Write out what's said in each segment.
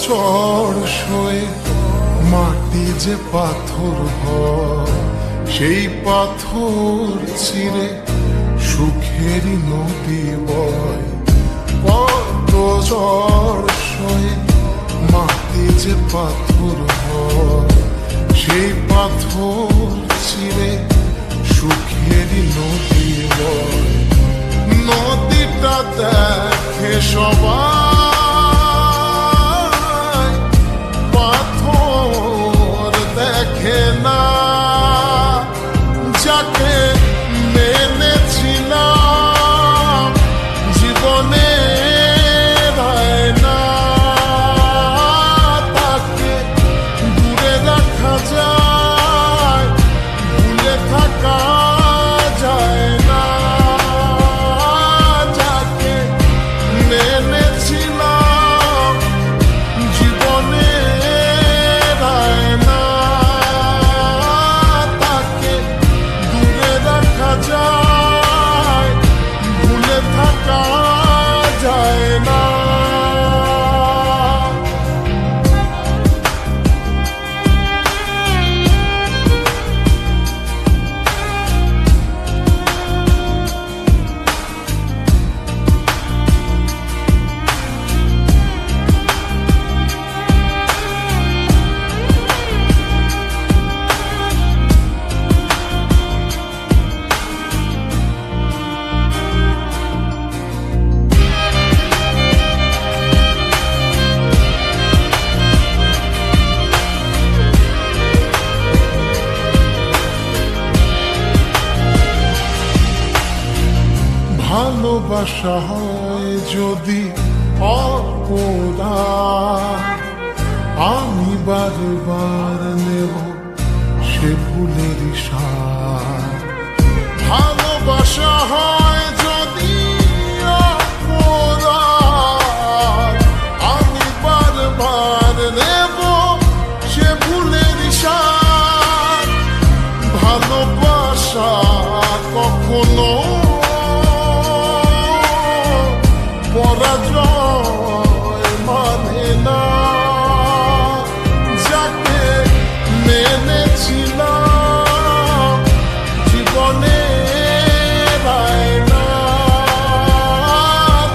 ঝড় সয়ে মাটি যে পাথর হয়, সেই পাথর চিরে সুখেরই নদী বয়। কত ঝড় সয়ে মাটি যে পাথর হয়, সেই পাথর চিরে সুখেরই নদী বয়। নদীটা দেখে সবাই, পাথর দেখে না। যাকে মেনেছিলাম জীবনে না, তাকে দূরে রাখা যায়, ভুলে থাকা যায় না। যাকে মেনেছিলাম জীবনে না, তাকে দূরে রাখা যায়, ভুলে থাকা যায় না। ভালোবাসা হয় যদি অপরাধ, আমি বারবার নেব সে ভুলের সাথ। ভালোবাসা হয় যদি অপরাধ, আমি বারবার নেব সে ভুলের সাথ। ভালোবাসা কখনো পরাজয় মানে না। যাকে মেনেছিলাম জীবনে না,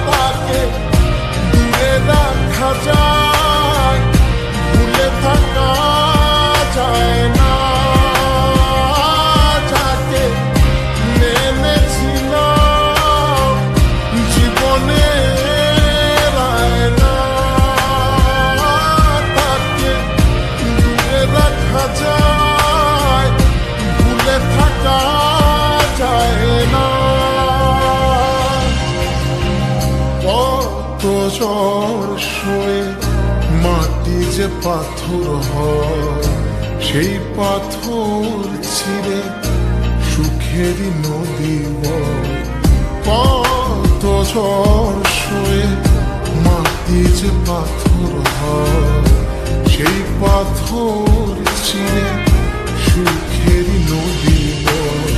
তাকে দূরে রাখা যায়, ভুলে থাকা যায় না। যাকে মেনেছিলাম জীবনে যায়, ভুলে থাকা যায় না। কত ঝড় সয়ে মাটি যে পাথর হয়, সেই পাথর ছিঁড়ে সুখেরই নদী বয়। কত ঝড় সয়ে মাটি যে পাথর হয়, সেই পাথর চিরে সুখেরই নদী বয়।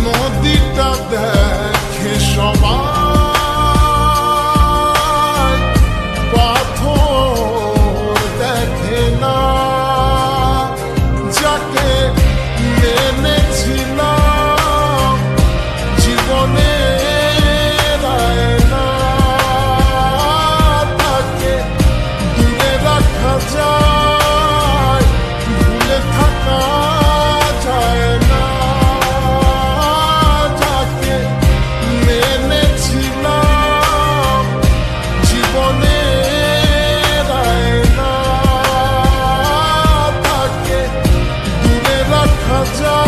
নদীটা দেখে সবাই, পাথর দেখে না। যাকে মেনেছিলাম জীবনে না, তাকে দূরে রাখা যায়, ভুলে থাকা যায় না। যাকে মেনেছিলাম জীবনে না, তাকে দূরে রাখা যায়।